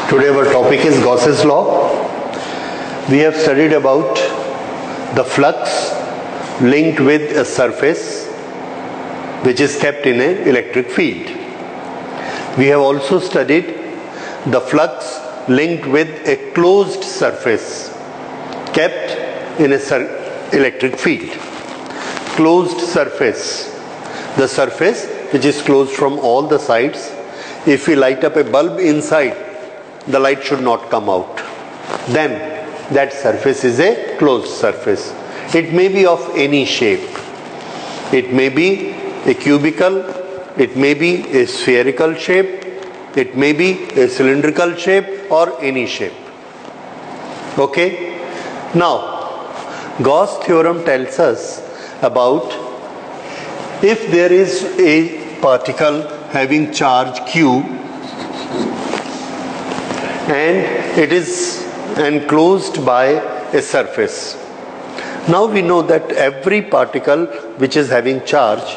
Today our topic is Gauss's law. We have studied about the flux linked with a surface which is kept in an electric field. We have also studied the flux linked with a closed surface kept in an electric field. Closed surface, the surface which is closed from all the sides. If we light up a bulb inside, the light should not come out. Then that surface is a closed surface. It may be of any shape. It may be a cubical, it may be a spherical shape, it may be a cylindrical shape or any shape. Okay? Now, Gauss theorem tells us about if there is a particle having charge Q and it is enclosed by a surface. Now we know that every particle which is having charge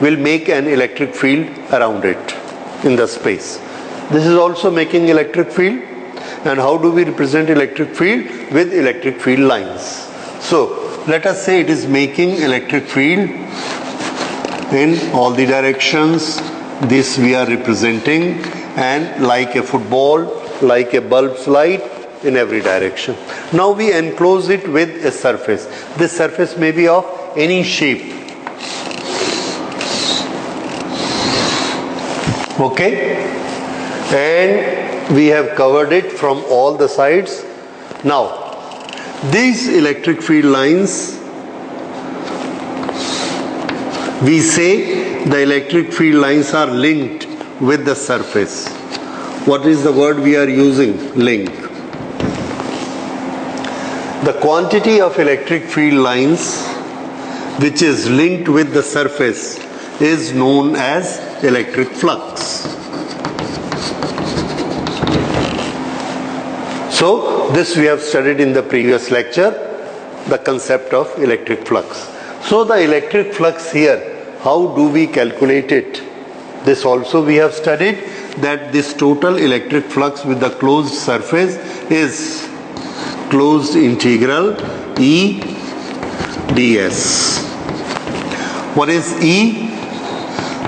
will make an electric field around it in the space. This is also making electric field. And how do we represent electric field? With electric field lines. So let us say it is making electric field in all the directions. This we are representing, and like a football, like a bulb's light, in every direction. Now we enclose it with a surface. This surface may be of any shape. Okay? And we have covered it from all the sides. Now, these electric field lines, we say the electric field lines are linked with the surface. What is the word we are using? Link. The quantity of electric field lines which is linked with the surface is known as electric flux. So this we have studied in the previous lecture, the concept of electric flux. So the electric flux here, how do we calculate it? This also we have studied, that this total electric flux with the closed surface is closed integral E ds. What is E?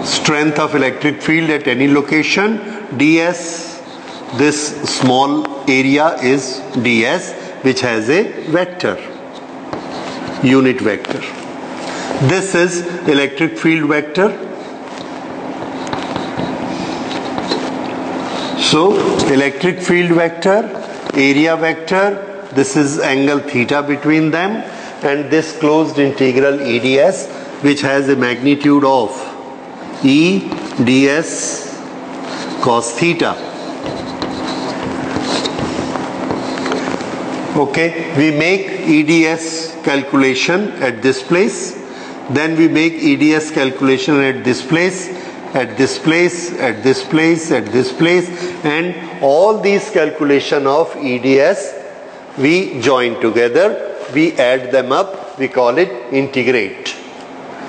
Strength of electric field at any location. ds, this small area is ds, which has a vector, unit vector. This is electric field vector. So electric field vector, area vector, this is angle theta between them, and this closed integral EDS, which has a magnitude of E ds cos theta. Okay, we make EDS calculation at this place, then we make EDS calculation at this place, at this place, at this place, at this place, and all these calculation of EDS we join together, we add them up, we call it integrate.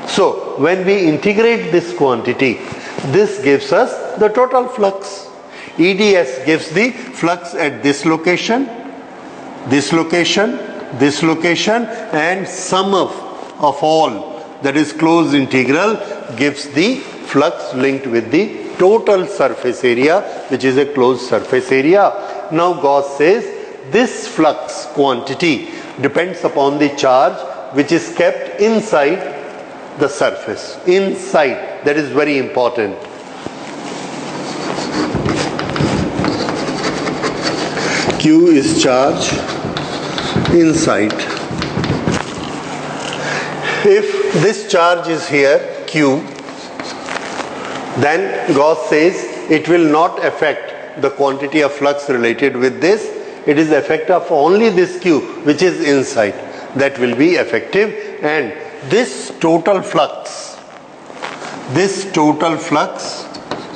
So when we integrate this quantity, this gives us the total flux. EDS gives the flux at this location, this location, this location, and sum of all, that is closed integral, gives the flux linked with the total surface area, which is a closed surface area. Now Gauss says this flux quantity depends upon the charge which is kept inside the surface. Inside, that is very important. Q is charge inside. If this charge is here, Q, then Gauss says it will not affect the quantity of flux related with this. It is the effect of only this Q which is inside that will be effective, and this total flux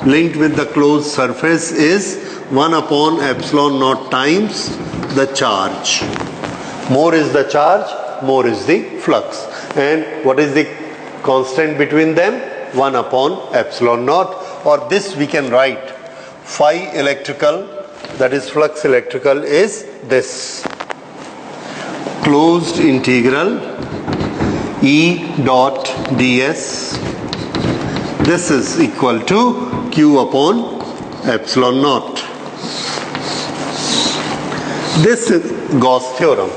linked with the closed surface is 1 upon epsilon naught times the charge. More is the charge, more is the flux. And what is the constant between them? 1 upon epsilon naught, or this we can write phi electrical that is flux electrical, is this closed integral E dot ds. This is equal to Q upon epsilon naught. This is Gauss theorem.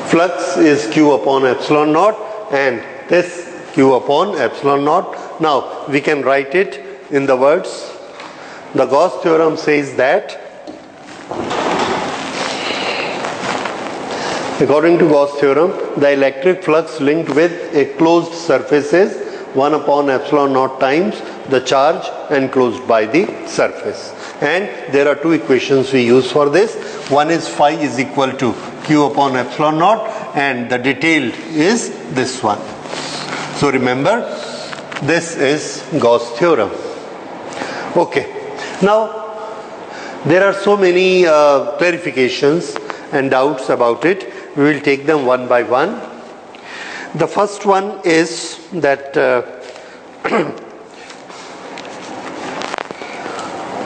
Flux is Q upon epsilon naught and this Q upon epsilon naught. Now we can write it in the words. The Gauss theorem says that according to Gauss theorem, the electric flux linked with a closed surface is 1 upon epsilon naught times the charge enclosed by the surface. And there are two equations we use for this. One is phi is equal to Q upon epsilon naught and the detailed is this one. So remember, this is Gauss theorem. Okay. Now, there are so many clarifications and doubts about it. We will take them one by one. The first one is that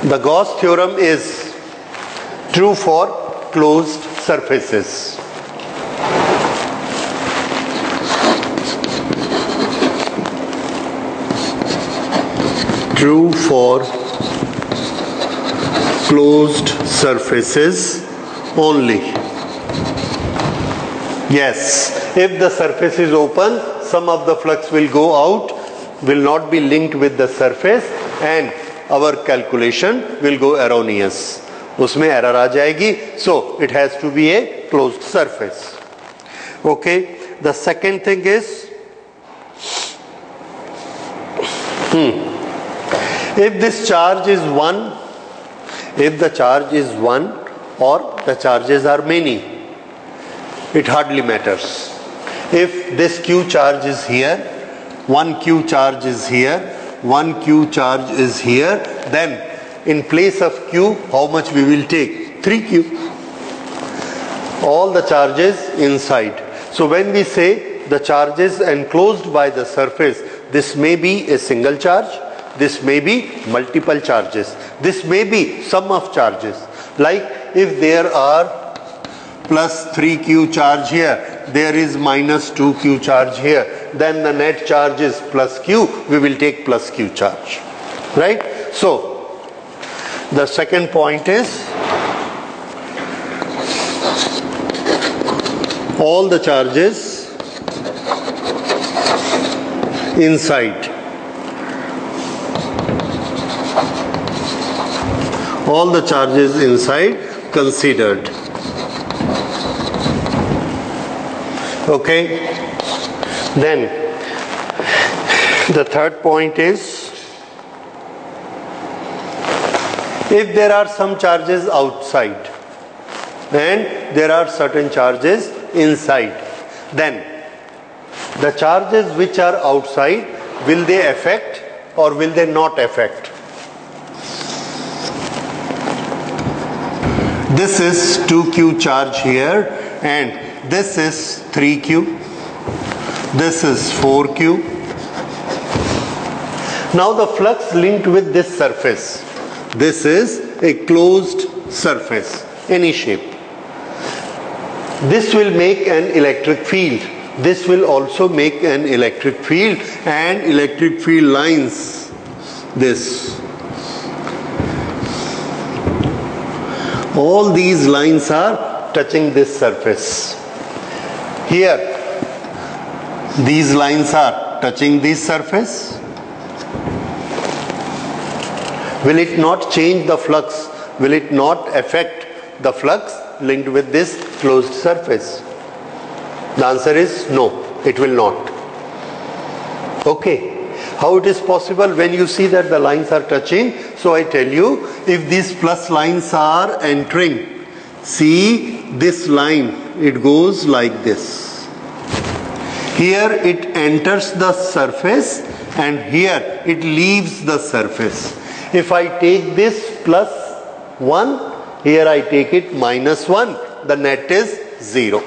the Gauss theorem is true for closed surfaces. True for closed surfaces only. Yes, if the surface is open, some of the flux will go out, will not be linked with the surface, and our calculation will go erroneous. Usme error aa jayegi, so it has to be a closed surface. Okay, the second thing is, if this charge is 1, if the charge is 1 or the charges are many, it hardly matters. If this Q charge is here, 1 Q charge is here, 1 Q charge is here, then in place of Q, how much we will take? 3Q. All the charges inside. So when we say the charges enclosed by the surface, this may be a single charge, this may be multiple charges, this may be sum of charges. Like if there are plus 3Q charge here, there is minus 2Q charge here, then the net charge is plus Q, we will take plus Q charge. Right? So, the second point is all the charges inside. All the charges inside considered. Okay. Then the third point is, if there are some charges outside and there are certain charges inside, then the charges which are outside, will they affect or will they not affect? This is 2Q charge here and this is 3Q. This is 4Q. Now the flux linked with this surface. This is a closed surface, any shape. This will make an electric field. This will also make an electric field and electric field lines this. All these lines are touching this surface. Here, these lines are touching this surface. Will it not change the flux? Will it not affect the flux linked with this closed surface? The answer is no, it will not. Okay. How it is possible when you see that the lines are touching? So I tell you, if these plus lines are entering, see this line, it goes like this. Here it enters the surface and here it leaves the surface. If I take this plus 1, here I take it minus 1, the net is 0.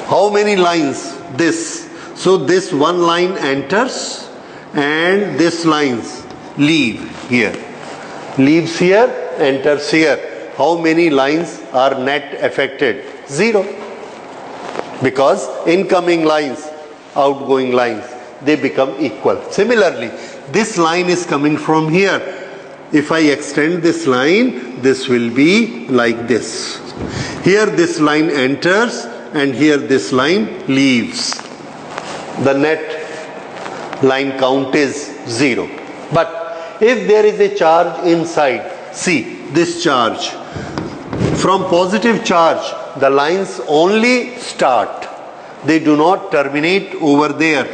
How many lines? This. So this one line enters and this lines leave here. leaves here, enters here. How many lines are net affected? 0. Because incoming lines, outgoing lines, they become equal. Similarly, this line is coming from here. If I extend this line, this will be like this. Here this line enters and here this line leaves. The net line count is 0. But if there is a charge inside, see this charge. From positive charge, the lines only start. They do not terminate over there.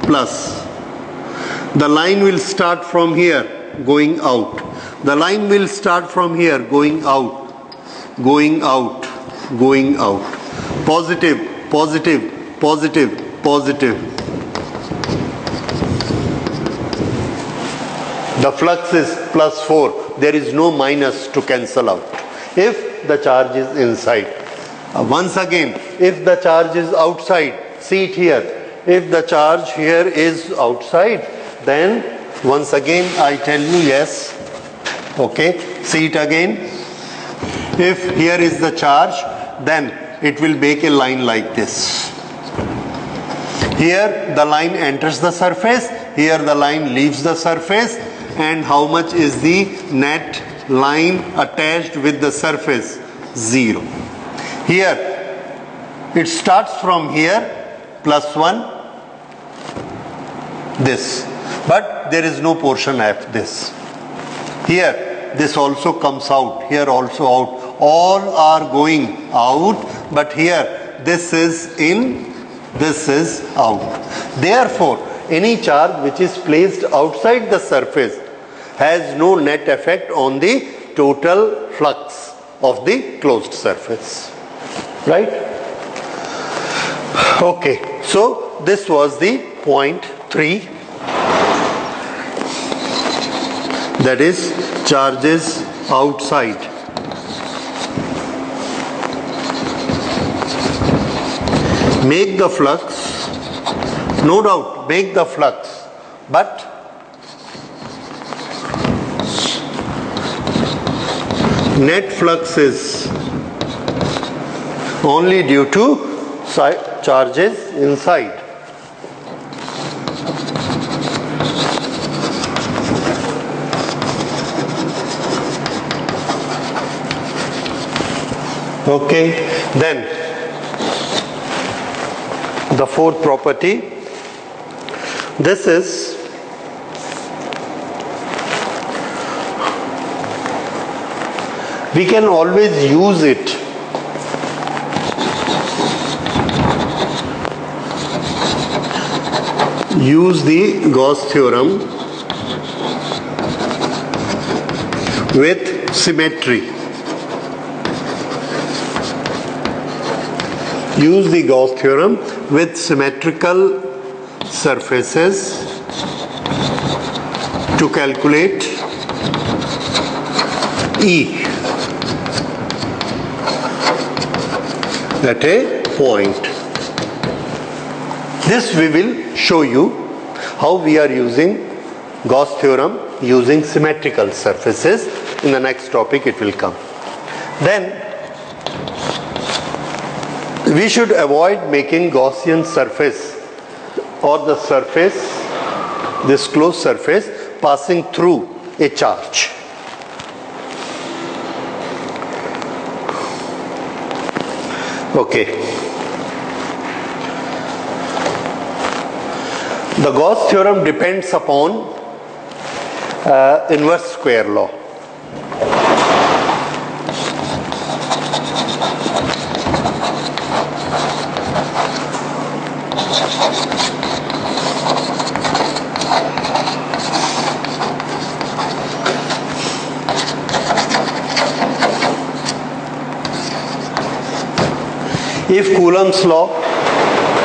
Plus, the line will start from here, going out. The line will start from here, going out, going out, going out. Positive, positive, positive, positive. The flux is +4. There is no minus to cancel out if the charge is inside. Once again, if the charge is outside, see it here. If the charge here is outside, then once again I tell you yes. Okay, see it again. If here is the charge, then it will make a line like this. Here the line enters the surface, here the line leaves the surface, and how much is the net line attached with the surface? 0. Here it starts from here, +1, this, but there is no portion of this. Here this also comes out, here also out. All are going out, but here this is in, this is out. Therefore, any charge which is placed outside the surface has no net effect on the total flux of the closed surface. Right? Okay, so this was the point 3, that is charges outside. Make the flux, no doubt, make the flux, but net flux is only due to charges inside. Okay, then the fourth property, this is we can always use it. Use the Gauss theorem with symmetry. Use the Gauss theorem with symmetrical surfaces to calculate E at a point. This we will show you how we are using Gauss theorem using symmetrical surfaces. In the next topic it will come. Then we should avoid making Gaussian surface or the surface, this closed surface, passing through a charge. Okay. The Gauss theorem depends upon inverse square law. If Coulomb's law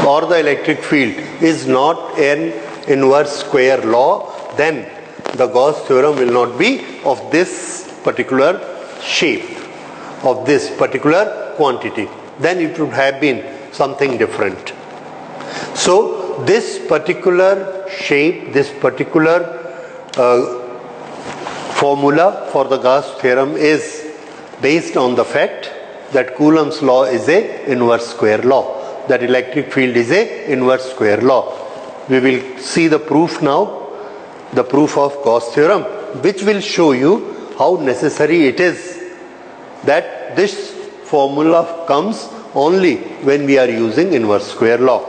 or the electric field is not an inverse square law, then the Gauss theorem will not be of this particular shape, of this particular quantity. Then it would have been something different. So this particular shape, this particular formula for the Gauss theorem is based on the fact that Coulomb's law is a inverse square law, that electric field is a inverse square law. We will see the proof now, the proof of Gauss theorem, which will show you how necessary it is that this formula comes only when we are using inverse square law.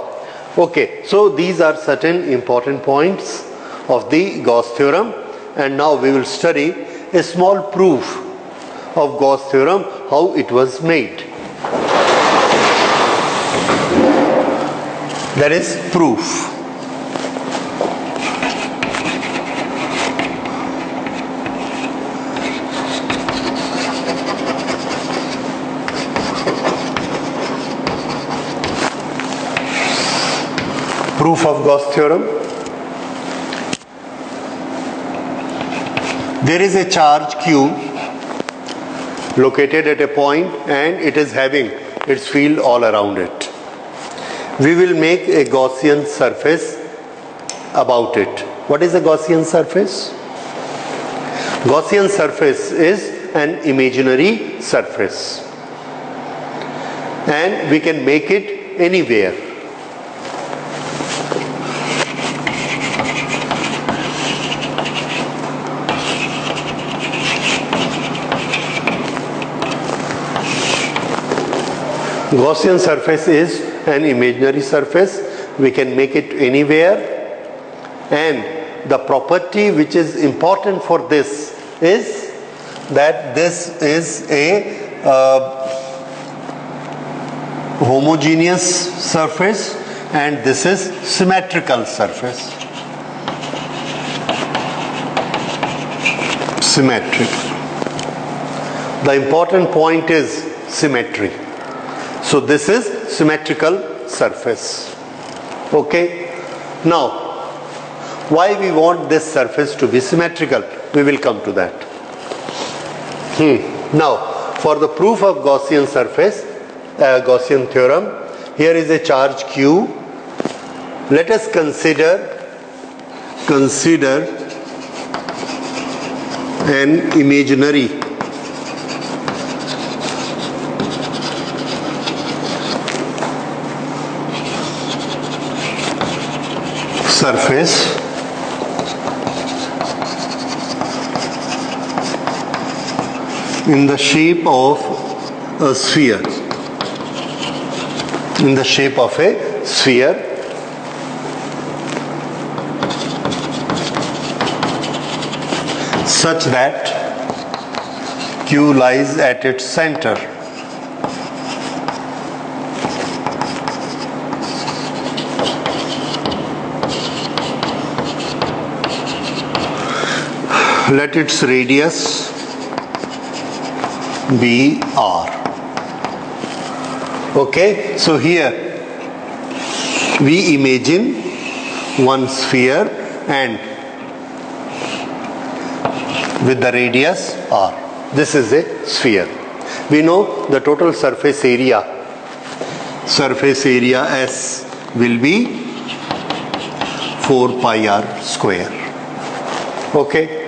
Okay, so these are certain important points of the Gauss theorem, and now we will study a small proof of Gauss theorem, how it was made. That is proof. Proof of Gauss theorem. There is a charge Q located at a point and it is having its field all around it. We will make a Gaussian surface about it. What is a Gaussian surface? Gaussian surface is an imaginary surface, and we can make it anywhere. Gaussian surface is an imaginary surface. We can make it anywhere, and the property which is important for this is that this is a homogeneous surface and this is symmetrical surface. Symmetric. The important point is symmetry. So this is symmetrical surface. Okay. Now, why we want this surface to be symmetrical? We will come to that. Now, for the proof of Gaussian surface, Gaussian theorem, here is a charge Q. Let us consider an imaginary surface in the shape of a sphere. In the shape of a sphere, such that Q lies at its center. Let its radius be R. Okay, so here we imagine one sphere and with the radius R. This is a sphere. We know the total surface area S will be 4 pi R square. Okay.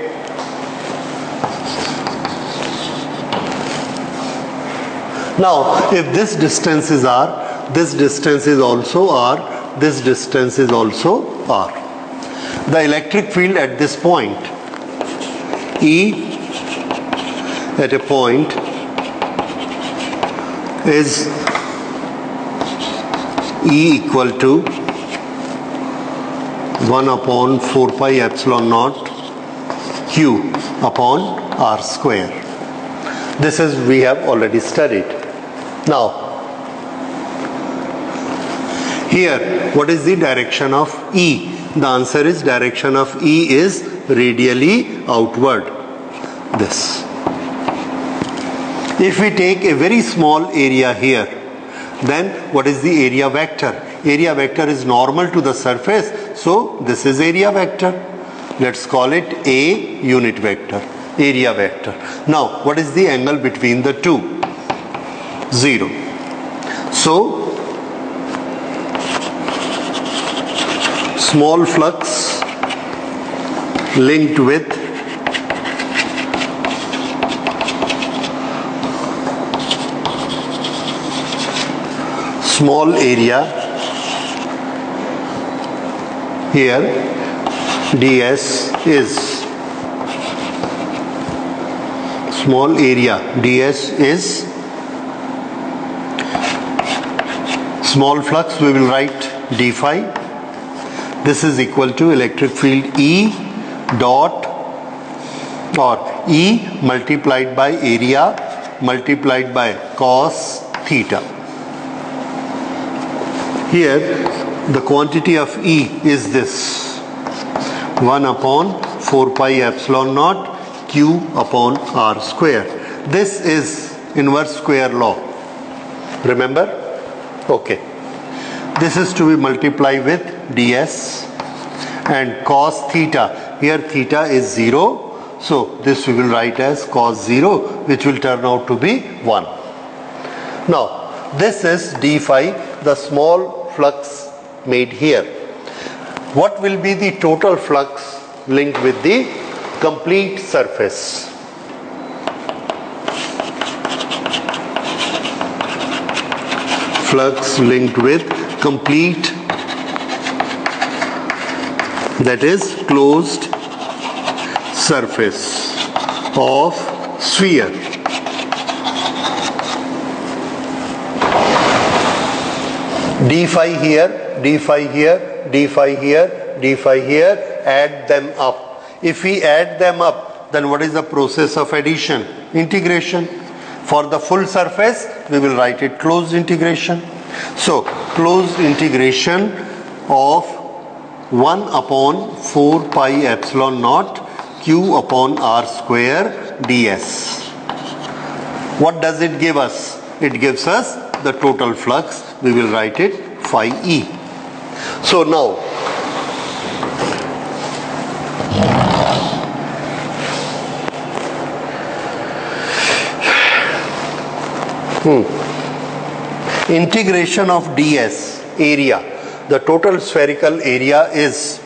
Now, if this distance is R, this distance is also R, this distance is also R. The electric field at this point, E at a point, is E equal to 1 upon 4 pi epsilon naught Q upon R square. This is we have already studied. Now, here, what is the direction of E? The answer is direction of E is radially outward. This. If we take a very small area here, then what is the area vector? Area vector is normal to the surface, so this is area vector. Let's call it A unit vector, area vector. Now, what is the angle between the two? 0. So, small flux linked with small area here ds is small area ds is small flux, we will write d phi. This is equal to electric field E dot or E multiplied by area multiplied by cos theta. Here the quantity of E is this 1 upon 4 pi epsilon naught Q upon R square. This is inverse square law. Remember? Okay. This is to be multiplied with ds and cos theta. Here theta is 0. So this we will write as cos 0, which will turn out to be 1. Now this is d phi, the small flux made here. What will be the total flux linked with the complete surface? Flux linked with complete, that is closed surface of sphere. D phi here, d phi here, d phi here, d phi here, add them up. If we add them up, then what is the process of addition? Integration. For the full surface, we will write it closed integration. So, closed integration of 1 upon 4 pi epsilon naught Q upon R square ds. What does it give us? It gives us the total flux. We will write it phi E. So now, integration of ds area, the total spherical area is,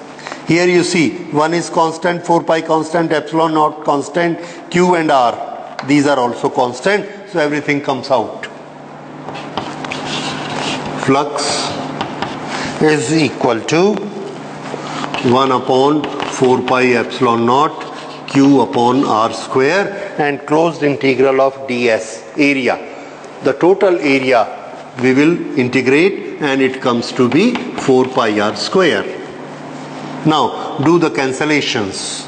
here you see 1 is constant, 4 pi constant, epsilon naught constant, Q and R, these are also constant, so everything comes out. Flux is equal to 1 upon 4 pi epsilon naught Q upon R square and closed integral of ds area. The total area we will integrate and it comes to be 4 pi R square. Now do the cancellations.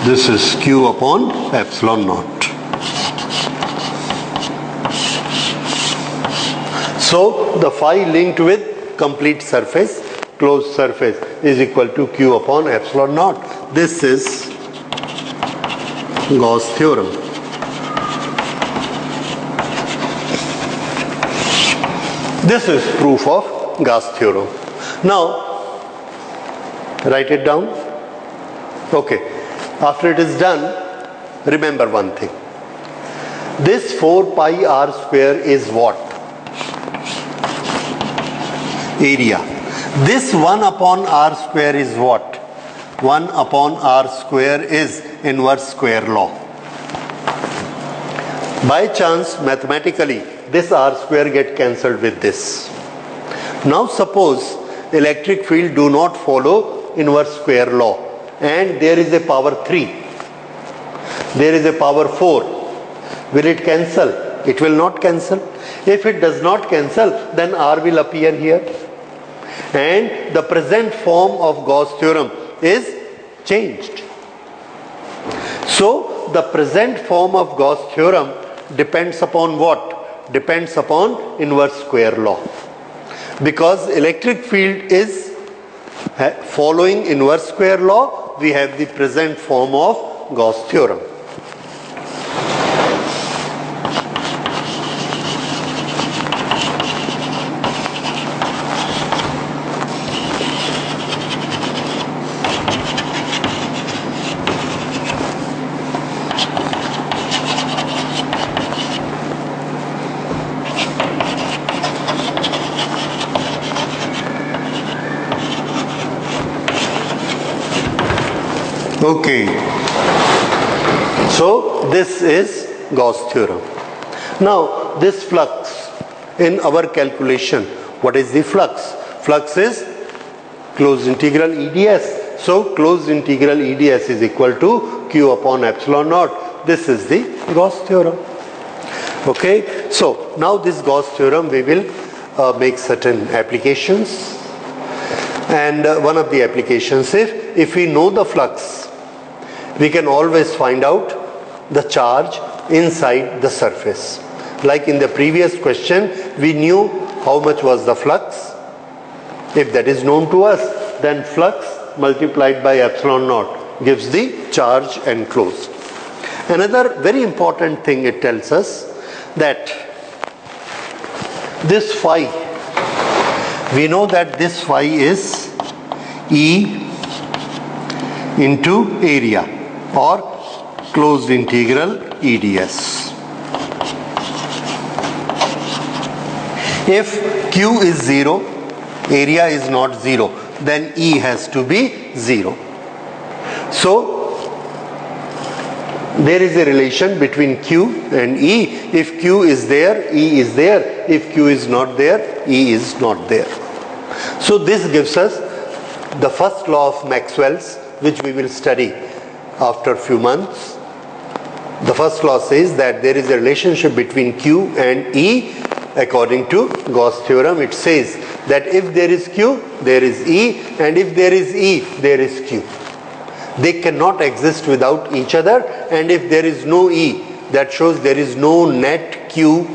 This is Q upon epsilon naught. So the phi linked with complete surface, closed surface, is equal to Q upon epsilon naught. This is Gauss theorem. This is proof of Gauss theorem. Now, write it down. Okay. After it is done, remember one thing. This 4 pi R square is what? Area. This 1 upon R square is what? 1 upon R square is inverse square law. By chance, mathematically, this R square get cancelled with this. Now suppose electric field do not follow inverse square law and there is a power 3. There is a power 4. Will it cancel? It will not cancel. If it does not cancel, then R will appear here. And the present form of Gauss theorem is changed. So the present form of Gauss theorem depends upon what? Depends upon inverse square law. Because electric field is following inverse square law, we have the present form of Gauss theorem. Okay, so this is Gauss theorem. Now this flux, in our calculation, what is the flux? Flux is closed integral EDS. So closed integral EDS is equal to Q upon epsilon naught. This is the Gauss theorem. Okay, so now this Gauss theorem we will make certain applications, and one of the applications is, if we know the flux, we can always find out the charge inside the surface. Like in the previous question, we knew how much was the flux. If that is known to us, then flux multiplied by epsilon naught gives the charge enclosed. Another very important thing it tells us, that this phi, we know that this phi is E into area or closed integral EDS. If Q is 0, area is not 0, then E has to be 0. So there is a relation between Q and E. If Q is there, E is there. If Q is not there, E is not there. So this gives us the first law of Maxwell's, which we will study after a few months. The first law says that there is a relationship between Q and E. According to Gauss theorem, it says that if there is Q, there is E, and if there is E, there is Q. They cannot exist without each other, and if there is no E, that shows there is no net Q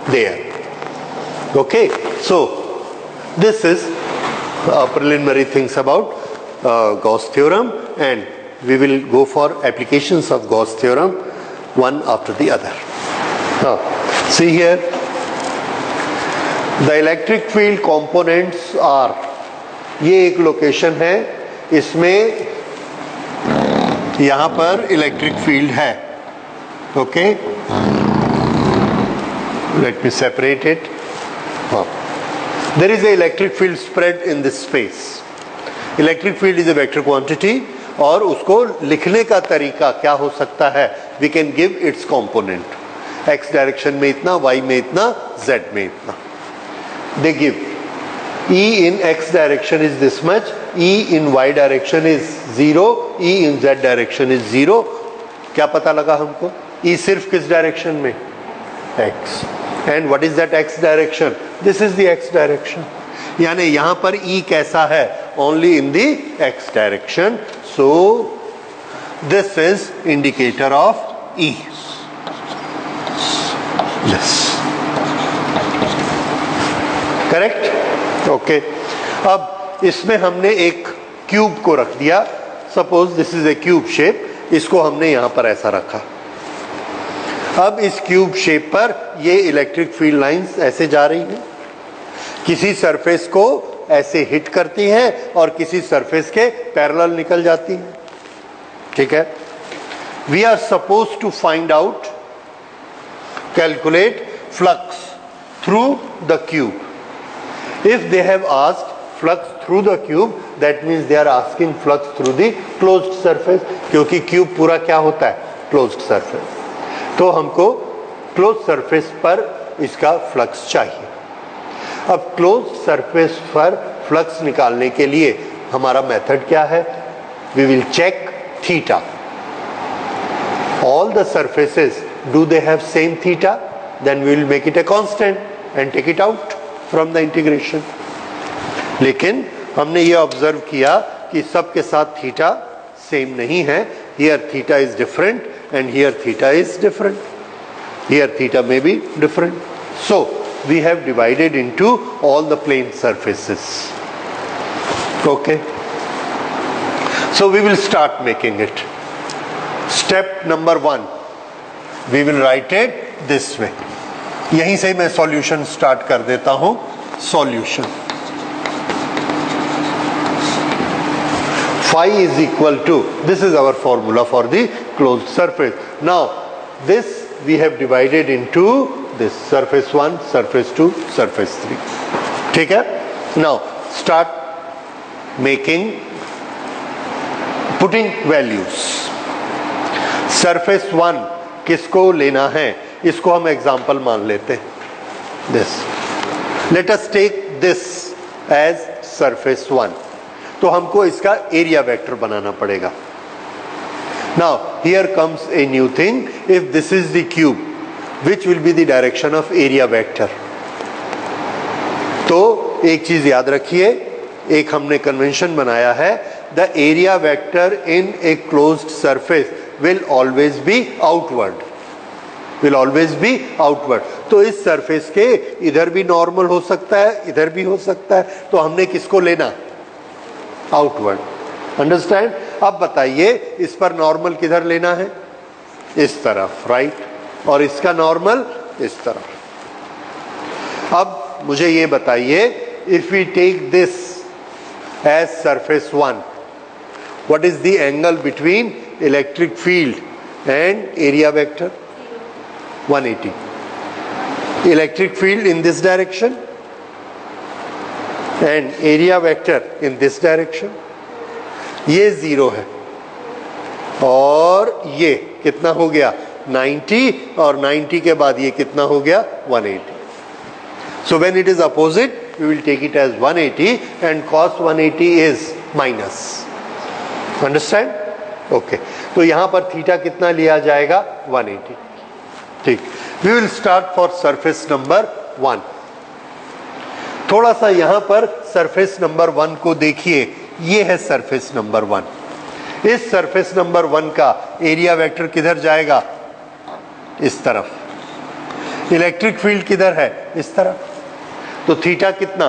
there. Okay, so this is preliminary things about Gauss theorem, and we will go for applications of Gauss theorem one after the other. Now, see here, the electric field components are, ये एक location है, इसमें यहाँ पर electric field है. Okay, let me separate it. There is a electric field spread in this space. Electric field is a vector quantity, और उसको लिखने का तरीका क्या हो सकता है? We can give its component. X direction में इतना, वाई में इतना, जेड में इतना. They give E in x direction is this much, E in y direction is 0, E in z direction is 0. क्या पता लगा हमको? E सिर्फ किस डायरेक्शन में? x. And what is that x direction? This is the x direction. यानी यहाँ पर E कैसा है? Only in the x direction. So this is indicator of E. Yes. Correct? Okay, अब इसमें हमने एक क्यूब को रख दिया. Suppose this is a cube shape, इसको हमने यहां पर ऐसा रखा. अब इस क्यूब शेप पर ये इलेक्ट्रिक फील्ड लाइंस ऐसे जा रही हैं, किसी सरफेस को ऐसे हिट करती हैं और किसी सरफेस के पैरेलल निकल जाती हैं. ठीक है, we are suppose to find out, calculate flux through the cube. If they have asked flux through the cube, that means they are asking flux through the closed surface, क्योंकि cube पूरा क्या होता है? Closed surface. तो हमको closed surface पर इसका flux चाहिए. अब closed surface पर फ्लक्स निकालने के लिए हमारा मेथड क्या है? We will check theta. All the surfaces, do they have same theta? Then we will make it a constant and take it out from the integration. लेकिन हमने ये ऑब्जर्व किया कि सबके साथ थीटा सेम नहीं है. Here theta is different and here theta is different. Here theta may be different. So we have divided into all the plane surfaces. Okay. So we will start making it. Step number 1. We will write it this way. यहीं से मैं solution start कर देता हूं. Solution phi is equal to, this is our formula for the closed surface. Now this we have divided into this surface 1, surface 2, surface 3. ठीक है. Now start making, putting values. Surface 1 किसको लेना है? इसको हम एग्जाम्पल मान लेते हैं. This, let us take this as surface 1. तो हमको इसका एरिया वेक्टर बनाना पड़ेगा. Now here comes a new thing. If this is the cube, which will be the direction of area vector? तो एक चीज याद रखिए, एक हमने कन्वेंशन बनाया है, the area vector in a closed surface will always be outward. Will always be outward. तो इस सरफेस के इधर भी नॉर्मल हो सकता है, इधर भी हो सकता है. तो हमने किसको लेना? आउटवर्ड. अंडरस्टैंड? अब बताइए इस पर नॉर्मल किधर लेना है? इस तरफ, राइट. और इसका नॉर्मल इस तरफ. अब मुझे ये बताइए, if we take this as surface 1, what is the angle between electric field and area vector? 180. Electric field in this direction and area vector in this direction. ये 0 है और ये कितना हो गया? 90. और 90 के बाद ये कितना हो गया? 180. So when it is opposite, we will take it as 180 and cos 180 is minus. Understand? Okay. तो यहां पर थीटा कितना लिया जाएगा? 180. ठीक. We will start for surface number 1. थोड़ा सा यहां पर surface number 1 को देखिए. ये है surface number 1. इस surface number 1 का एरिया वेक्टर किधर जाएगा? इस तरफ. इलेक्ट्रिक फील्ड किधर है? इस तरफ. तो थीटा कितना?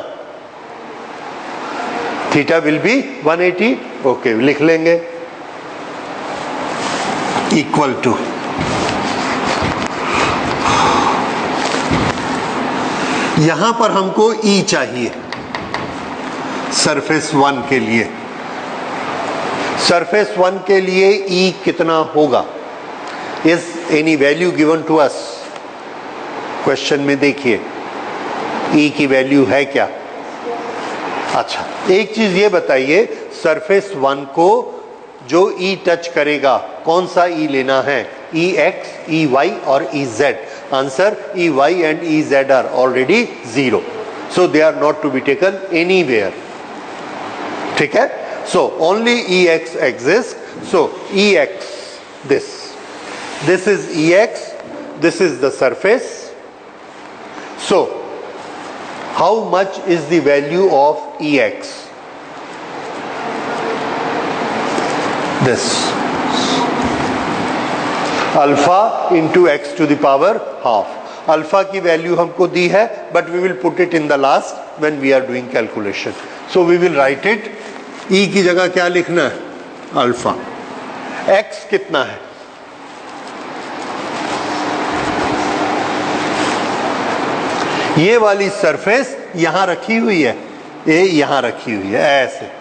Theta will be 180. ओके, लिख लेंगे. इक्वल टू, यहां पर हमको E चाहिए सरफेस 1 के लिए. सरफेस 1 के लिए E कितना होगा? Is any value given to us? Question में देखिए E की वैल्यू है क्या? अच्छा, एक चीज ये बताइए, सरफेस 1 को जो E टच करेगा, कौन सा E लेना है? EX, EY और EZ. Answer EY and EZ are already 0, so they are not to be taken anywhere. ठीक है? So only EX exists. So EX, this is EX, this is the surface. So how much is the value of EX? This alpha into x to the power half. Alpha की value हमको दी है, but we will put it in the last when we are doing calculation. So we will write it. E की जगह क्या लिखना है? Alpha. x कितना है? ये वाली सरफेस यहां रखी हुई है, ये यहां रखी हुई है ऐसे.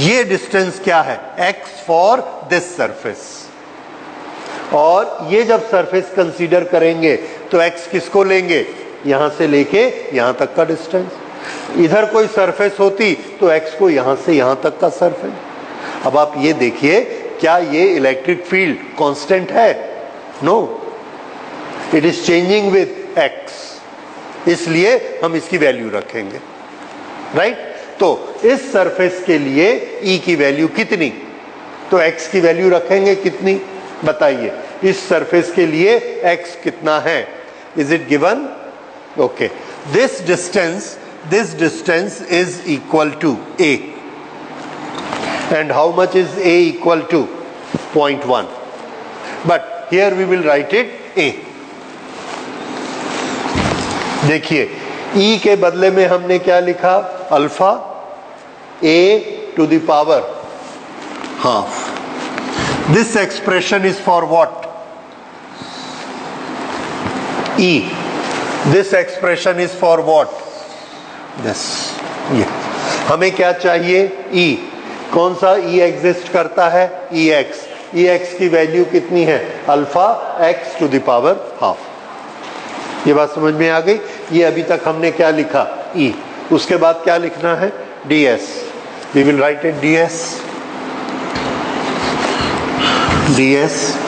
ये डिस्टेंस क्या है? x for this surface. और ये जब सरफेस कंसीडर करेंगे तो x किसको लेंगे? यहां से लेके यहां तक का डिस्टेंस. इधर कोई सरफेस होती तो x को यहां से यहां तक का सरफेस. अब आप ये देखिए, क्या ये इलेक्ट्रिक फील्ड कांस्टेंट है? No, it is changing with x. इसलिए हम इसकी वैल्यू रखेंगे, राइट? तो इस सरफेस के लिए E की वैल्यू कितनी? तो x की वैल्यू रखेंगे कितनी? बताइए, इस सरफेस के लिए x कितना है? Is it given? Okay, this distance is equal to a. And how much is a equal to? 0.1. But here we will write it a. देखिए, E के बदले में हमने क्या लिखा? Alpha a to the power half. This expression is for what? E. This expression is for what? This. ये हमें क्या चाहिए? E. कौन सा E एग्जिस्ट करता है? EX. EX की वैल्यू कितनी है? Alpha x to the power half. ये बात समझ में आ गई? ये अभी तक हमने क्या लिखा? E. उसके बाद क्या लिखना है? ds. We will write it ds.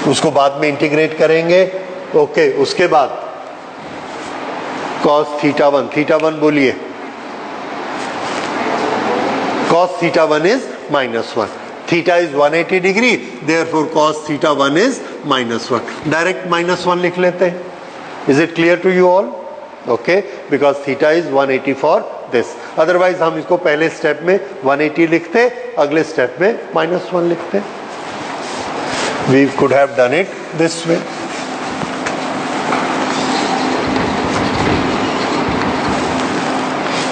उसको बाद में इंटीग्रेट करेंगे ओके, उसके बाद cos थीटा 1, थीटा 1 बोलिए, cos theta 1 is -1. Theta is 180 degree, therefore cos theta 1 is -1. Direct -1 लिख लेते हैं. Is it clear to you all? Okay, because theta is 180 for this. Otherwise हम इसको पहले स्टेप में 180 लिखते, अगले स्टेप में -1 लिखते. We could have done it this way.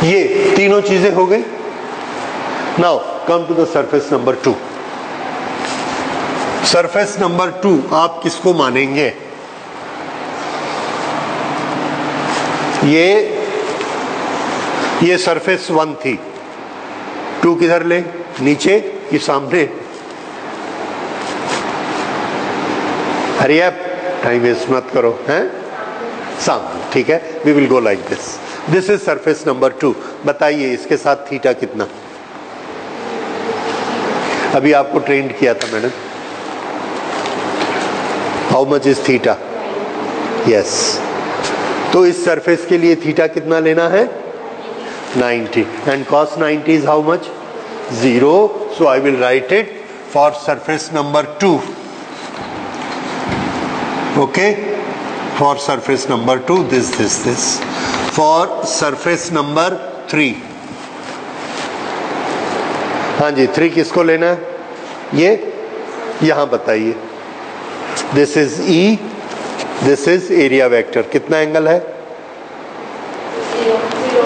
ये तीनों चीजें हो गई. Now come to the surface number 2. Surface number 2 आप किसको मानेंगे? ये सरफेस 1 थी, 2 किधर ले, नीचे कि सामने? हरी आप टाइम वेस्ट मत करो, हैं? सामने, ठीक है. We will go like this. This is surface number 2. बताइए इसके साथ थीटा कितना? अभी आपको ट्रेंड किया था मैंने. How much is theta? Yes. तो इस सरफेस के लिए थीटा कितना लेना है? 90. And cos 90 is how much? 0. So I will write it for surface number 2. Okay, for surface number 2 this. For surface number 3, हाँ जी, 3 किसको लेना है? ये यहां बताइए. This is E, this is area vector. कितना एंगल है?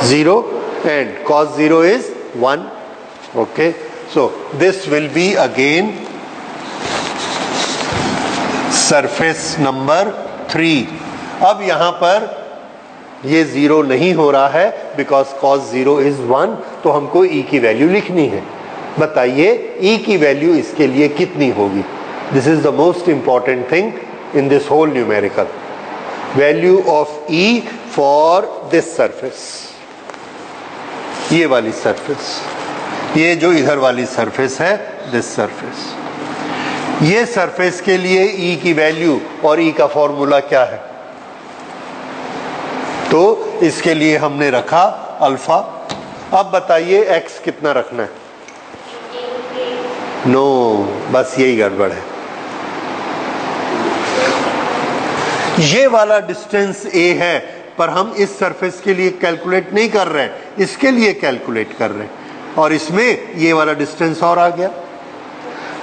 0. And cos 0 is 1. Okay, so this will be again surface number 3. अब यहां पर ये 0 नहीं हो रहा है बिकॉज cos 0 इज 1. तो हमको E की वैल्यू लिखनी है. बताइए E की वैल्यू इसके लिए कितनी होगी? This is the most important thing in this whole numerical. Value of E for this surface, ये वाली सरफेस, ये जो इधर वाली सरफेस है, दिस सरफेस. ये सरफेस के लिए E की वैल्यू और E का फॉर्मूला क्या है? तो इसके लिए हमने रखा अल्फा. अब बताइए x कितना रखना है? नो, बस यही गड़बड़ है. ये वाला डिस्टेंस a है, पर हम इस सरफेस के लिए कैलकुलेट नहीं कर रहे हैं, इसके लिए कैलकुलेट कर रहे हैं. और इसमें ये वाला डिस्टेंस और आ गया.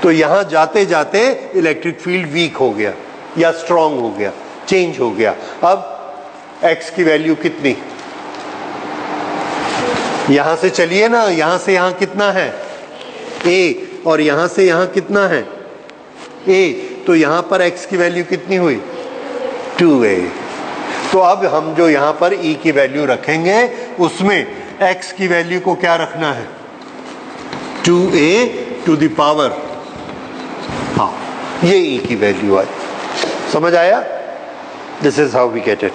तो यहां जाते जाते इलेक्ट्रिक फील्ड वीक हो गया या स्ट्रांग हो गया, चेंज हो गया. अब x की वैल्यू कितनी? यहां से चलिए ना, यहां से यहां कितना है? a. और यहां से यहां कितना है? a. तो यहां पर x की वैल्यू कितनी हुई? 2a. तो अब हम जो यहां पर E की वैल्यू रखेंगे उसमें x की वैल्यू को क्या रखना है? 2a to the power. हाँ, ये E की वैल्यू आई. समझ आया? This is how we get it.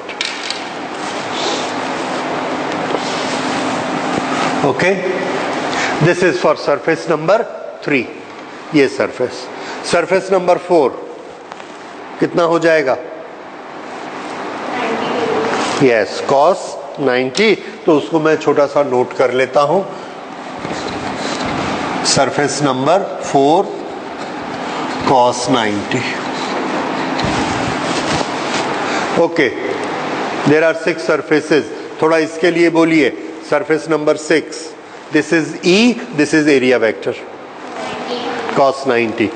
Okay, this is for surface number 3. ये सरफेस नंबर 4 कितना हो जाएगा? Yes, cos 90. तो उसको मैं छोटा सा नोट कर लेता हूं. Surface number 4 cos 90. Okay, there are 6 surfaces. थोड़ा इसके लिए बोलिए. Surface number 6, this is E, this is area vector. cos 90.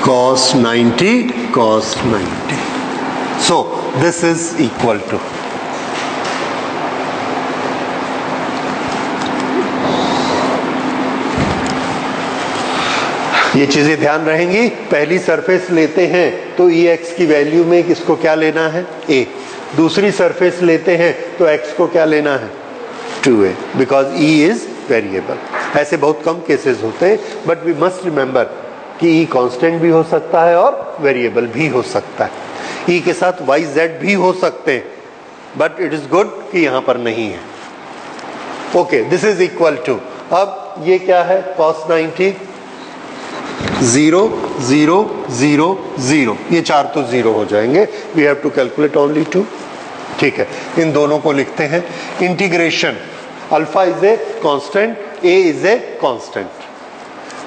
cos 90. So this is equal to, ये चीजें ध्यान रहेंगी. पहली सरफेस लेते हैं तो Ex की वैल्यू में किसको क्या लेना है? A. दूसरी सरफेस लेते हैं तो x को क्या लेना है? 2a, because E is variable. ऐसे बहुत कम केसेस होते हैं, बट वी मस्ट रिमेंबर कि E कांस्टेंट भी हो सकता है और वेरिएबल भी हो सकता है. E के साथ y z भी हो सकते हैं, बट इट इज गुड कि यहां पर नहीं है. Okay, this is equal to, अब ये क्या है, cos 90 0 0 0 0, ये चार तो जीरो हो जाएंगे, we have to calculate only 2। ठीक है, इन दोनों को लिखते हैं। Integration, alpha is a constant, a is a constant,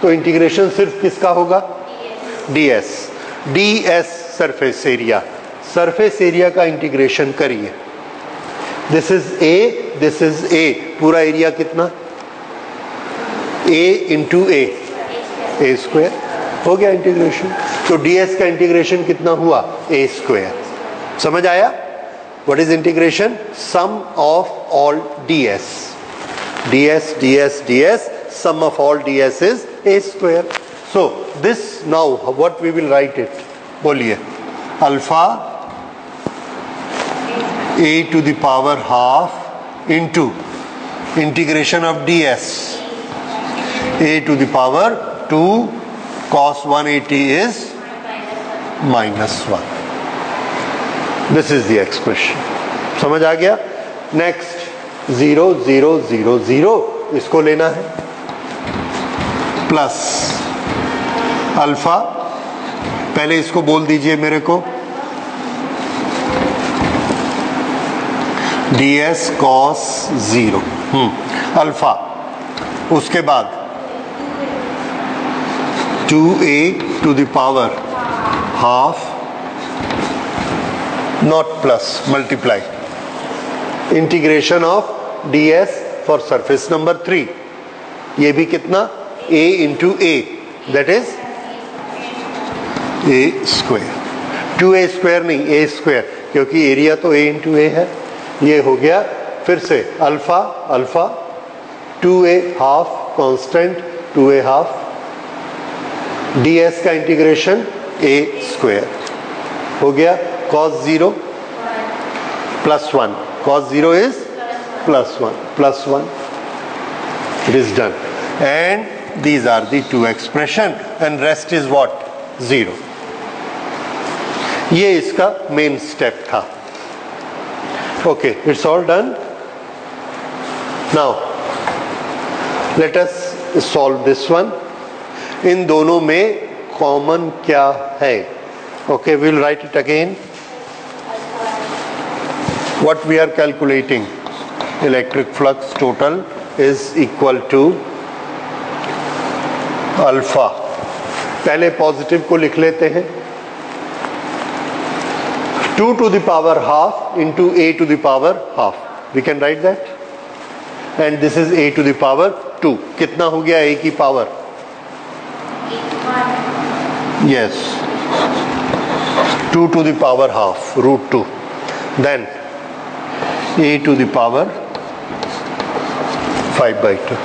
तो इंटीग्रेशन सिर्फ किसका होगा, ds। ds surface area, surface area का इंटीग्रेशन करिए। This is a, this is a, पूरा एरिया कितना, a into a, a square, हो गया इंटीग्रेशन। तो ds का इंटीग्रेशन कितना हुआ, a स्क्वायर। समझ आया? What is integration, sum of all ds, ds ds ds, sum of all ds is a square. So this now what we will write it, बोलिए, alpha a to the power half into integration of ds, a to the power 2 cos 180 is -1. This is the expression. समझ आ गया? Next 0 0 0 0, इसको लेना है, plus alpha, पहले इसको बोल दीजिए मेरे को, ds cos 0, अल्फा, उसके बाद 2a to the power half, not plus, multiply, integration of ds for surface number 3, ये भी कितना, a into a, that is a square, 2a square नहीं, a स्क्वायर, क्योंकि एरिया तो a इंटू a है। ये हो गया, फिर से alpha alpha, 2a half constant, 2a half, ds का इंटीग्रेशन a स्क्वायर, हो गया cos 0 plus 1, cos 0 is plus 1, plus 1, it is done, and these are the two expression and rest is what, 0. ये इसका मेन स्टेप था। Okay, it's all done. Now let us solve this one. इन दोनों में common क्या है? Okay, will write it again. What we are calculating, electric flux total is equal to alpha, पहले positive को लिख लेते हैं, 2 to the power half into a to the power half, we can write that, and this is a to the power 2, कितना हो गया a की power, yes, 2 to the power half, root 2, then a to the power 5/2।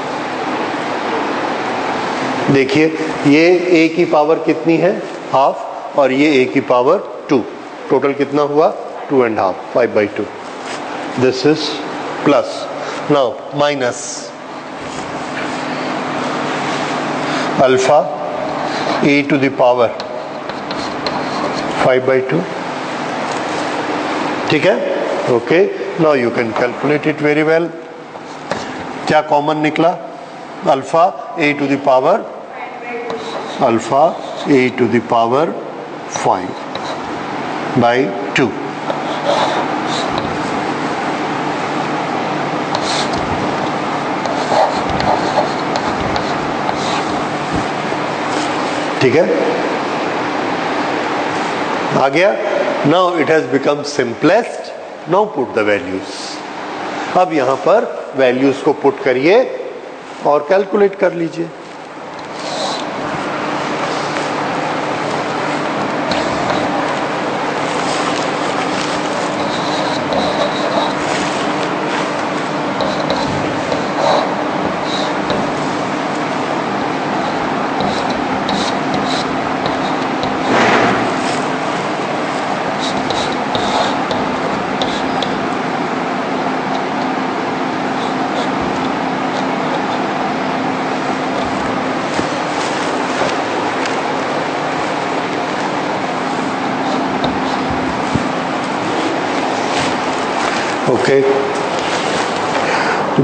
देखिए, ये a की power कितनी है, half, और ये a की पावर 2, टोटल कितना हुआ, 2.5, 5/2। This is plus, now minus alpha a to the power 5/2, ठीक है। Okay, now you can calculate it very well. क्या कॉमन निकला, alpha a to the power, alpha a to the power 5/2, ठीक है, आ गया। Now it has become simplest. Now put the values, अब यहां पर वैल्यूज को पुट करिए और कैलकुलेट कर लीजिए।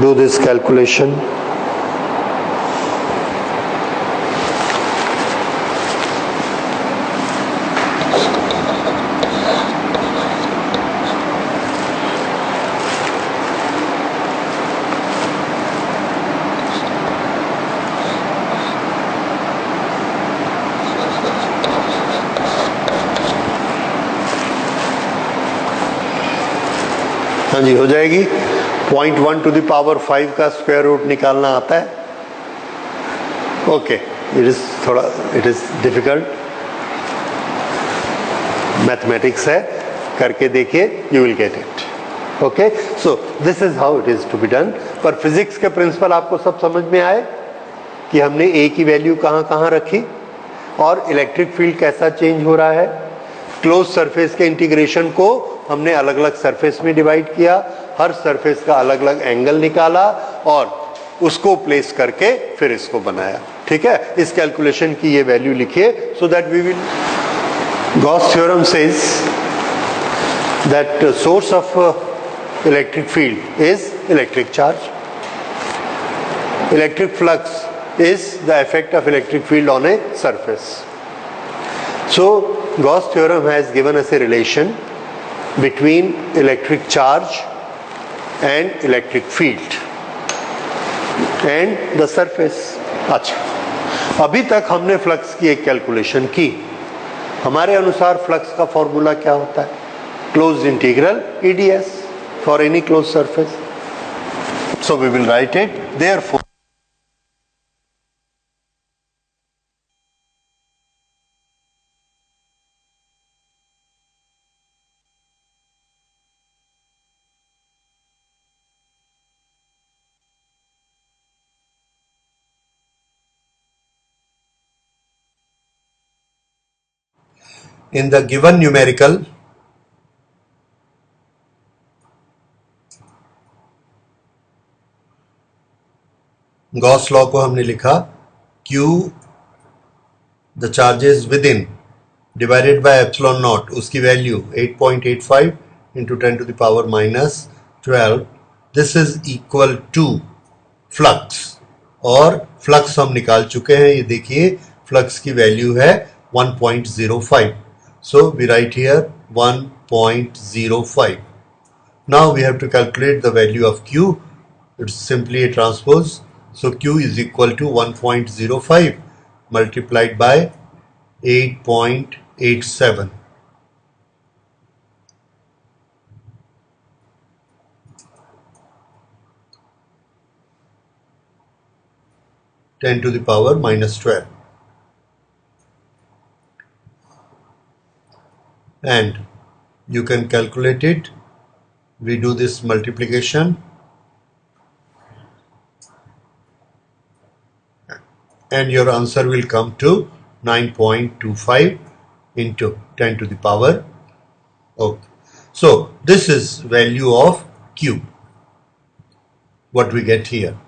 do this calculation. हाँ जी, हो जाएगी. 0.1 to the power 5 का स्क्वायर रूट निकालना आता है. Okay, it is difficult, mathematics है, करके देखिए, you will get it. Okay, so this is how it is to be done. पर फिजिक्स के प्रिंसिपल आपको सब समझ में आए कि हमने ए की वैल्यू कहाँ कहाँ रखी और इलेक्ट्रिक फील्ड कैसा चेंज हो रहा है. क्लोज सरफेस के इंटीग्रेशन को हमने अलग अलग सरफेस में डिवाइड किया, हर सरफेस का अलग अलग एंगल निकाला और उसको प्लेस करके फिर इसको बनाया. ठीक है, इस कैलकुलेशन की ये वैल्यू लिखिए so that we will. Gauss theorem says that source of electric field is electric charge. Electric flux is the effect of electric field on a surface. So Gauss theorem has given us a relation between electric charge and electric field and the surface. अच्छा, अभी तक हमने flux की एक calculation की. हमारे अनुसार flux का फॉर्मूला क्या होता है? Closed integral EdS for any closed surface. So we will write it. Therefore in the given numerical, Gauss law को हमने लिखा Q the charges within divided by epsilon naught, उसकी value 8.85 into 10 to the power minus 12. This is equal to flux, और flux हम निकाल चुके हैं. ये देखिए फ्लक्स की वैल्यू है 1.05. So we write here 1.05. Now we have to calculate the value of Q. It's simply a transpose. So Q is equal to 1.05 multiplied by 8.87. Ten to the power minus 12. And you can calculate it. We do this multiplication and your answer will come to 9.25 into 10 to the power. Okay, so this is value of Q, what we get here.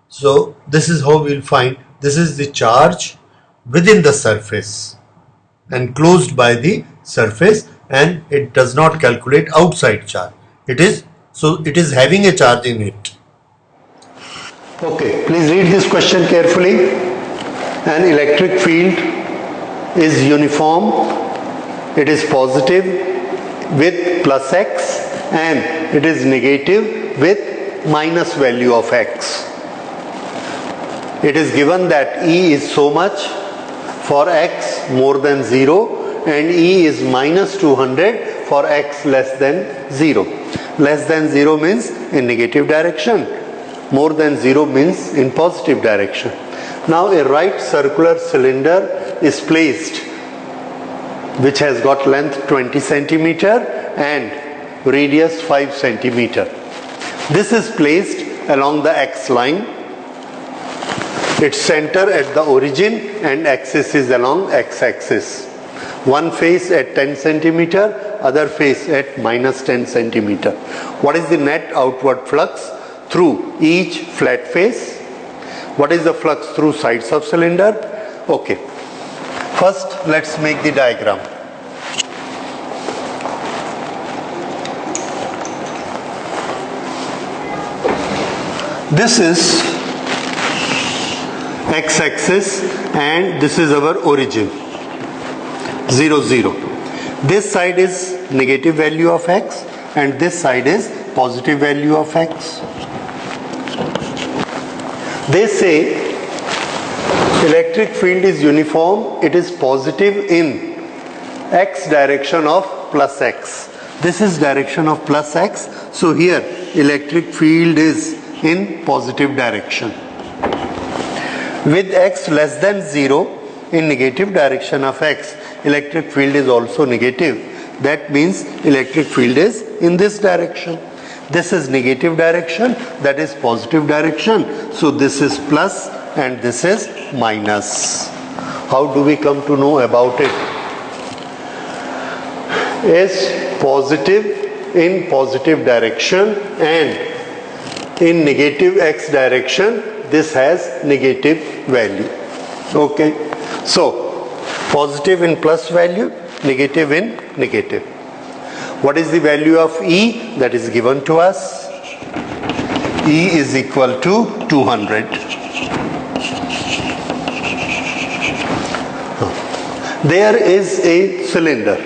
So this is how we will find. This is the charge within the surface enclosed by the surface, and it does not calculate outside charge. It is having a charge in it. Okay, please read this question carefully. An electric field is uniform, it is positive with plus x and it is negative with minus value of x. It is given that E is so much for x more than 0 and E is minus 200 for x less than 0. Less than 0 means in negative direction. More than 0 means in positive direction. Now a right circular cylinder is placed which has got length 20 centimeter and radius 5 centimeter. This is placed along the x line. Its center at the origin and axis is along x-axis. One face at 10 centimeter, other face at minus 10 centimeter. What is the net outward flux through each flat face? What is the flux through sides of cylinder? Okay. First, let's make the diagram. This is x-axis and this is our origin, 0, 0. This side is negative value of x and this side is positive value of x. They say electric field is uniform, it is positive in x direction of plus x. This is direction of plus x, so here electric field is in positive direction. With x less than 0 in negative direction of x, electric field is also negative. That means electric field is in this direction. This is negative direction, that is positive direction. So this is plus and this is minus. How do we come to know about it? Is positive in positive direction and in negative x direction, this has negative value. Okay, so positive in plus value, negative in negative. What is the value of E? That is given to us. E is equal to 200. There is a cylinder.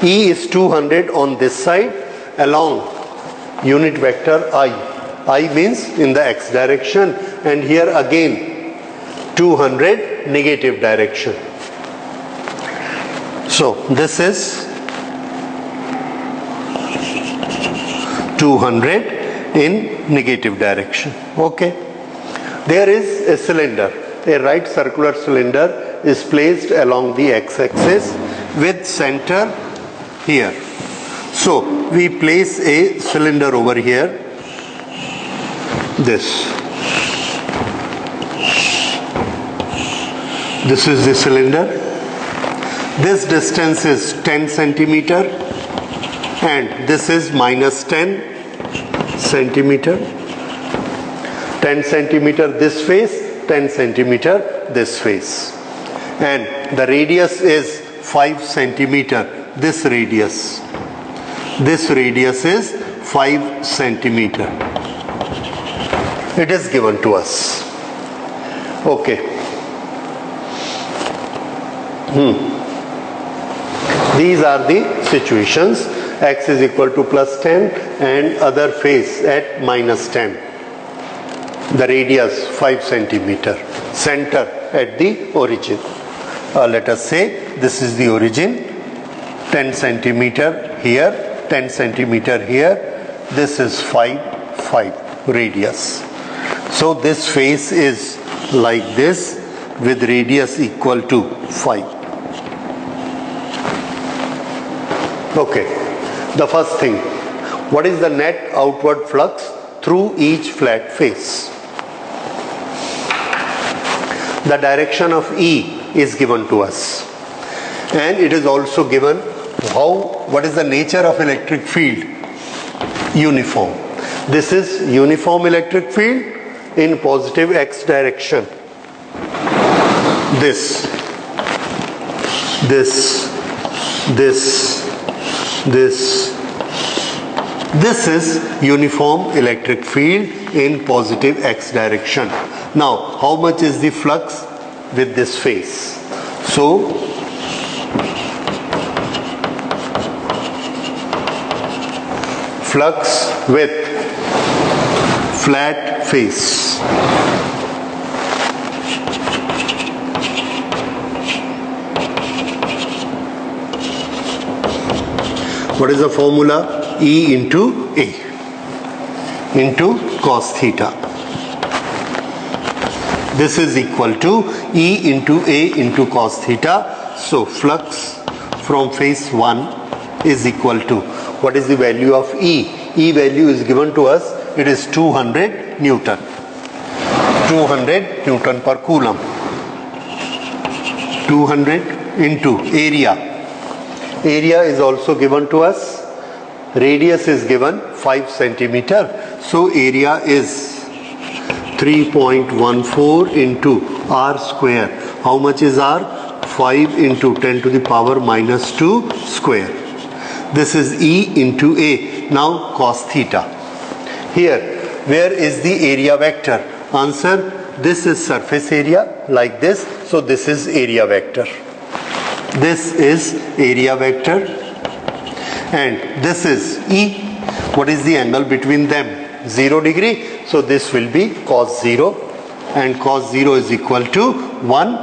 E is 200 on this side along unit vector I. I means in the x direction, and here again 200 negative direction. So this is 200 in negative direction. Okay. There is a cylinder. A right circular cylinder is placed along the x-axis with center here. So we place a cylinder over here. This is the cylinder. This distance is 10 centimeter and this is minus 10 centimeter. 10 centimeter this face, 10 centimeter this face. And the radius is 5 centimeter. This radius is 5 centimeter. It is given to us. Okay. These are the situations. X is equal to plus 10 and other face at minus 10. The radius 5 centimeter. Center at the origin. Let us say this is the origin. 10 centimeter here, 10 centimeter here. This is 5 radius. So this face is like this with radius equal to 5. Okay, the first thing, what is the net outward flux through each flat face? The direction of E is given to us, and it is also given what is the nature of electric field? Uniform. This is uniform electric field in positive x direction. This is uniform electric field in positive x direction. Now, how much is the flux with this face? So, flux with flat face. What is the formula? E into A into cos theta. This is equal to E into A into cos theta. So flux from face 1 is equal to, what is the value of E? E value is given to us, it is 200 Newton. 200 Newton per Coulomb. 200 into area. Area is also given to us. Radius is given 5 centimeter. So area is 3.14 into R square. How much is R? 5 into 10 to the power minus 2 square. This is E into A. Now cos theta. Here where is the area vector? Answer, this is surface area like this, so this is area vector. This is area vector and this is E. What is the angle between them? 0 degree, so this will be cos 0 and cos 0 is equal to 1,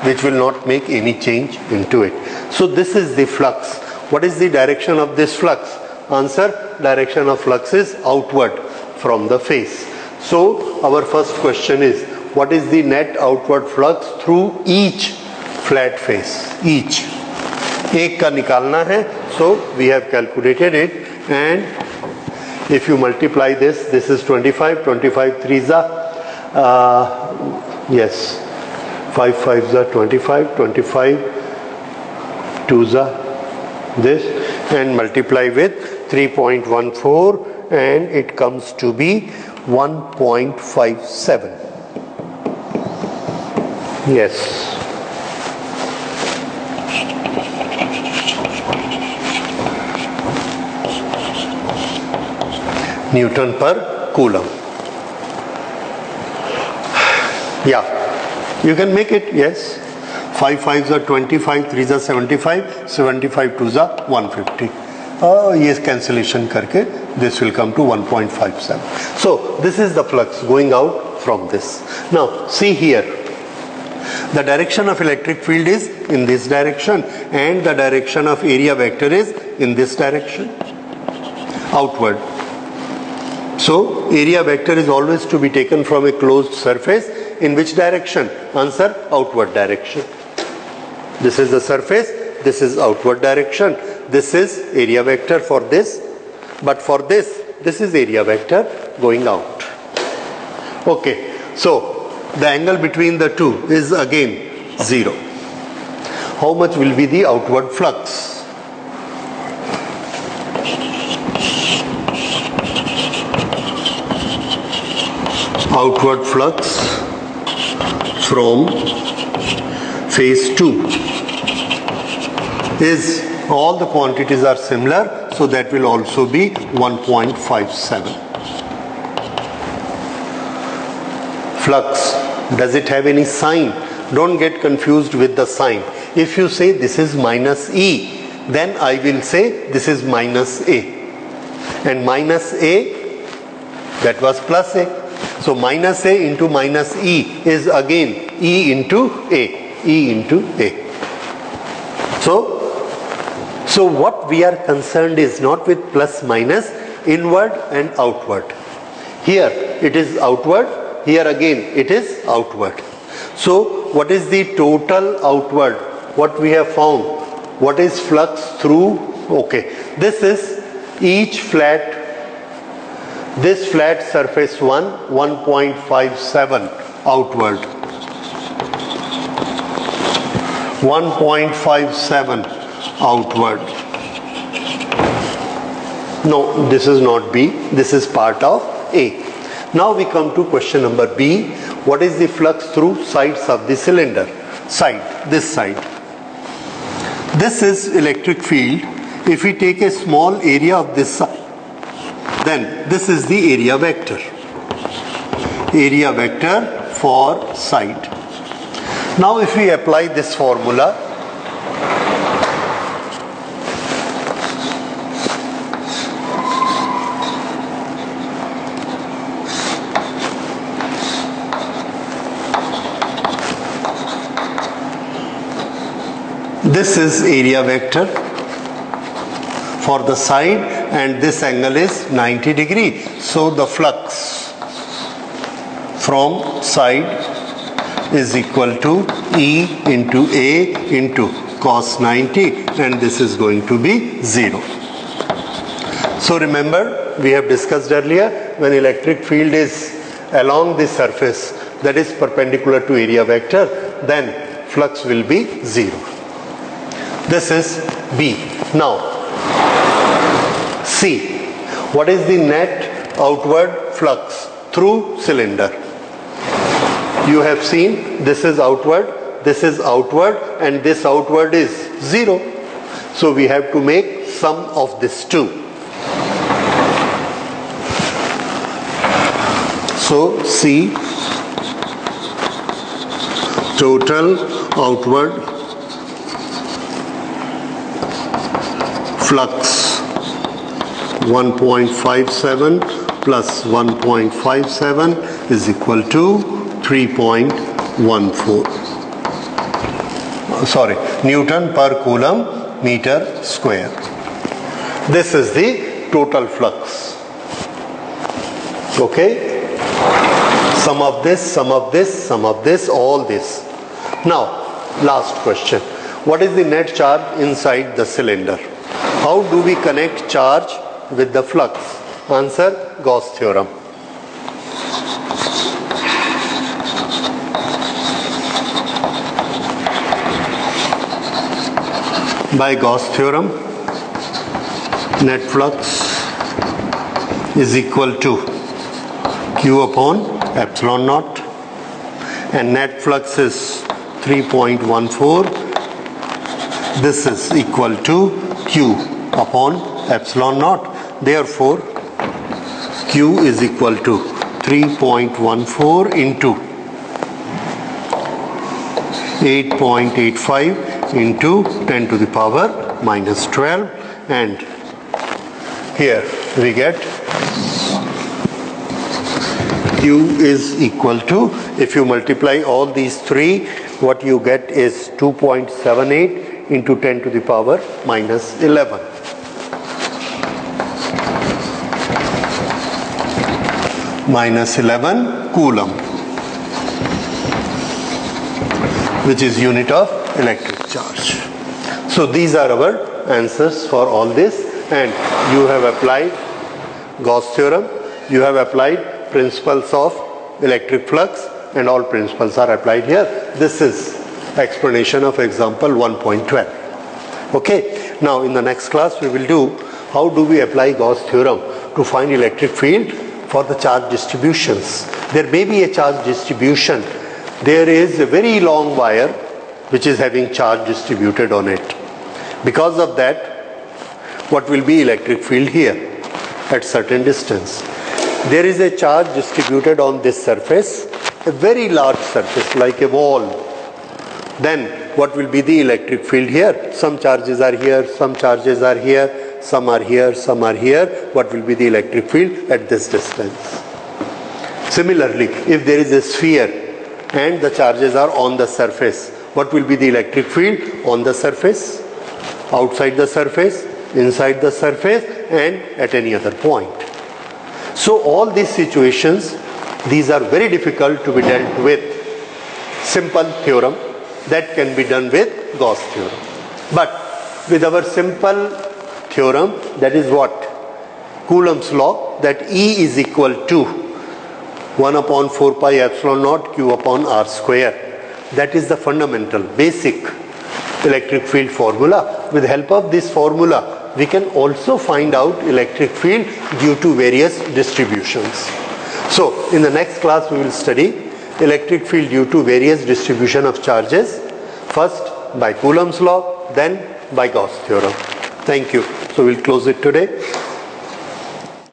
which will not make any change into it. So this is the flux. What is the direction of this flux? Answer, direction of flux is outward from the face. So our first question is, what is the net outward flux through each flat face? Each. एक का निकालना है, so we have calculated it, and if you multiply this, this is 25, 25 threes are, yes, 5 fives are 25, 25 twos are this, and multiply with 3.14 and it comes to be 1.57. Yes. Newton per coulomb. Yeah, you can make it, yes. 5 fives are 25, 3s are 75, 75 2s are 150. Yes, cancellation karke, this will come to 1.57. So this is the flux going out from this. Now see here, the direction of electric field is in this direction and the direction of area vector is in this direction, outward. So area vector is always to be taken from a closed surface. In which direction? Answer, outward direction. This is the surface, this is outward direction. This is area vector for this, but for this is area vector going out. Okay, so the angle between the two is again 0. How much will be the outward flux? Outward flux from phase 2 is, all the quantities are similar, so that will also be 1.57. Flux, does it have any sign? Don't get confused with the sign. If you say this is minus E, then I will say this is minus A, and minus A, that was plus A. So minus A into minus E is again E into A, E into A. So what we are concerned is not with plus minus, inward and outward. Here it is outward, here again it is outward. So what is the total outward? What we have found? What is flux through? Okay, this is each flat, this flat surface 1, 1.57 outward. 1.57 outward. No, this is not B, this is part of A. Now we come to question number B. What is the flux through sides of the cylinder? Side, this side. This is electric field. If we take a small area of this side, then this is the area vector. Area vector for side. Now if we apply this formula, this is area vector for the side and this angle is 90 degree. So the flux from side is equal to E into A into cos 90, and this is going to be 0. So remember, we have discussed earlier, when electric field is along the surface that is perpendicular to area vector, then flux will be 0. This is B. Now C. What is the net outward flux through cylinder? You have seen this is outward, and this outward is 0. So we have to make sum of this two. So C, total outward flux 1.57 plus 1.57 is equal to 3.14. Sorry, Newton per coulomb meter square. This is the total flux. Okay? Sum of this, sum of this, sum of this, all this. Now, last question. What is the net charge inside the cylinder? How do we connect charge with the flux? Answer, Gauss theorem. By Gauss theorem, net flux is equal to Q upon epsilon naught, and net flux is 3.14. This is equal to Q upon epsilon naught. Therefore, Q is equal to 3.14 into 8.85 into 10 to the power minus 12, and here we get Q is equal to, if you multiply all these three, what you get is 2.78 into 10 to the power minus 11. Minus 11 coulomb, which is unit of electric charge. So these are our answers for all this, and you have applied Gauss theorem, you have applied principles of electric flux, and all principles are applied here. This is explanation of example 1.12. Okay, now in the next class we will do how do we apply Gauss theorem to find electric field for the charge distributions. There may be a charge distribution. There is a very long wire which is having charge distributed on it. Because of that, what will be electric field here at certain distance? There is a charge distributed on this surface, a very large surface like a wall. Then what will be the electric field here? Some charges are here, some charges are here, some are here, some are here. What will be the electric field at this distance? Similarly, if there is a sphere and the charges are on the surface, what will be the electric field on the surface, outside the surface, inside the surface, and at any other point? So all these situations, these are very difficult to be dealt with. Simple theorem that can be done with Gauss theorem. But with our simple theorem, that is what? Coulomb's law, that E is equal to 1 upon 4 pi epsilon naught Q upon R square. That is the fundamental, basic electric field formula. With the help of this formula, we can also find out electric field due to various distributions. So, in the next class we will study electric field due to various distribution of charges, first by Coulomb's law, then by Gauss theorem. Thank you. So, we will close it today.